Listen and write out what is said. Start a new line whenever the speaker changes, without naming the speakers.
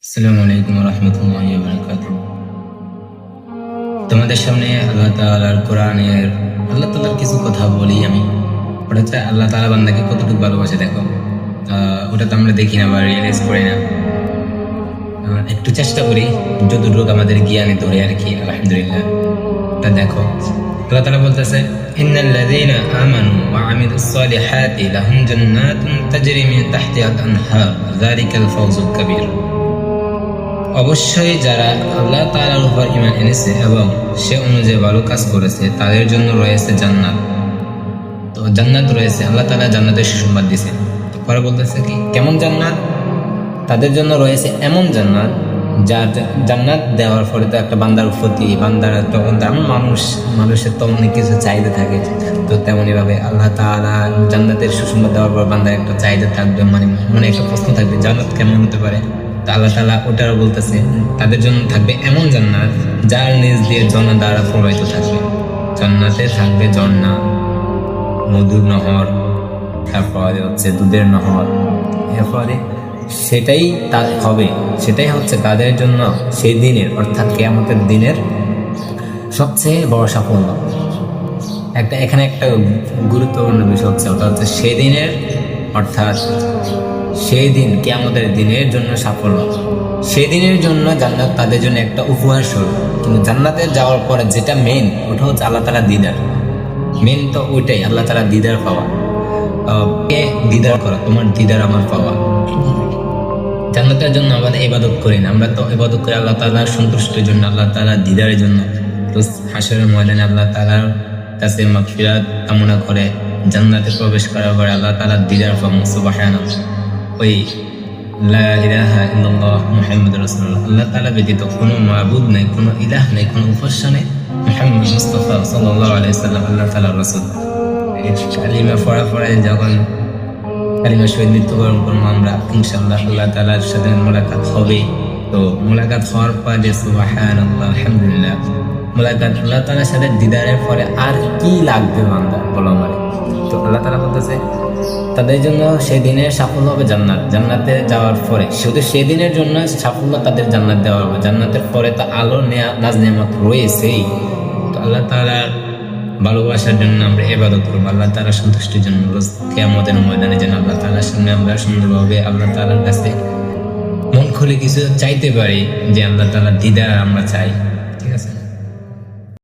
আসসালামু আলাইকুম রহমতুল্লাহি ওয়া বারাকাতুহু। তোমাদের সামনে আল্লাহ তাআলার কোরআনের আল্লাহ তাআলার কিছু কথা বলি আমি। ওটা হচ্ছে আল্লাহ তাআলা বান্দাকে কতটুকু ভালোবাসে দেখো। ওটা তো আমরা দেখি না বা রিয়েলাইজ করি না। একটু চেষ্টা করি যতটুকু আমাদের জ্ঞানে ধরে আর কি। আলহামদুলিল্লাহ ওটা দেখো। আল্লাহ তাআলা বলতেছে ইন্নাল লাযীনা আমানু ওয়া আমিলুস সালিহাতি লাহুম জান্নাতুন তাজরি মিন তাহতিহাল আনহার যালিকাল ফাওজুল কাবীর। অবশ্যই যারা আল্লাহ তাআলার উপর ঈমান এনেছে এবং সে অনুযায়ী ভালো কাজ করেছে তাদের জন্য রয়েছে জান্নাত। তো জান্নাত রয়েছে, আল্লাহ তাআলা জান্নাতের সুসংবাদ দিয়েছে। পরে বলতেছে কি কেমন জান্নাত? তাদের জন্য রয়েছে এমন জান্নাত যার জান্নাত দেওয়ার পরে তো একটা বান্দার প্রতি বান্দার তখন মানুষের তো অনেক কিছু চাহিদা থাকে। তো তেমনই ভাবে আল্লাহ তাআলা জান্নাতের সুসংবাদ দেওয়ার পর বান্দার একটা চাহিদা থাকবে, মনে একটা প্রশ্ন থাকবে জান্নাত কেমন হতে পারে। আল্লাহ তাআলা ওটারও বলতেছে তাদের জন্য থাকবে এমন জান্নাত যার নিজ দিয়ে ঝর্ণা দ্বারা প্রবাহিত থাকবে। জান্নাতে থাকবে ঝর্ণা, মধুর নহর, তারপরে হচ্ছে দুধের নহর। এরপরে সেটাই সেটাই হচ্ছে তাদের জন্য সেই দিনের অর্থাৎ কিয়ামতের দিনের সবচেয়ে বড় সাফল্য। এখানে একটা গুরুত্বপূর্ণ বিষয় হচ্ছে ওটা হচ্ছে সেদিনের অর্থাৎ সেই দিন কিয়ামতের দিনের জন্য সাফল্য। সেই দিনের জন্য জান্নাত তাদের জন্য একটা উপহার স্বরূপ। কিন্তু জান্নাতে যাওয়ার পরে যেটা মেইন ওটা হচ্ছে আল্লাহ তাআলা দিদার। মেইন তো ওইটাই, আল্লাহ তাআলা দিদার পাওয়া। দিদার করা, তোমার দিদার আমার পাওয়া। জান্নাতের জন্য আমাদের ইবাদত করি না, আমরা তো ইবাদত করি আল্লাহ তাআলার সন্তুষ্টির জন্য, আল্লাহ তাআলার দিদারের জন্য। তো হাশরের ময়দানে আল্লাহ তাআলার কাছে মাগফিরাত কামনা করে জান্নাতে প্রবেশ করার পরে আল্লাহ তাআলার দিদার পাবো। সুবহানাল্লাহ। ওই লা ইলাহা ইল্লাল্লাহ মুহাম্মাদুর রাসূলুল্লাহ, আল্লাহ তাআলা ব্যতীত কোনো মাবুদ নাই, কোনো ইলাহ নাই, কোনো উপাস্য নেই। মুহাম্মদ মুস্তাফা সাল্লাল্লাহু আলাইহি ওয়াসাল্লাম আল্লাহ তাআলার রাসূল। কালিমা পড়া যখন কালিমা শহীদ মৃত্যুবরণ করবো আমরা, ইনশাআল্লাহ আল্লাহ তাআলার সাথে মোলাকাত হবে। তো মোলাকাত হওয়ার পরে সুবহানাল্লাহ আলহামদুলিল্লাহ, মোলাকাত আল্লাহ তাআলার সাথে দিদারের পরে আর কি লাগবে বান্দা বলো আমারে। তো আল্লাহ তাআলা বলতেছে তাদের জন্য সেদিনের সাফল্য হবে জান্নাত। জান্নাতে যাওয়ার পরে শুধু সেদিনের জন্য সাফল্য তাদের জান্নাত দেওয়া হবে। জান্নাতের পরে তো আলো নাজ নেয়ামত রয়েছেই। তো আল্লাহ তাআলার ভালোবাসার জন্য আমরা ইবাদত করবো, আল্লাহ তাআলার সন্তুষ্টির জন্য রোজ কিয়ামতের ময়দানে যেন আল্লাহ তাআলার সামনে আমরা সুন্দরভাবে আল্লাহ তাআলার কাছে মন খুলে কিছু চাইতে পারি, যে আল্লাহ তাআলার দিদার আমরা চাই।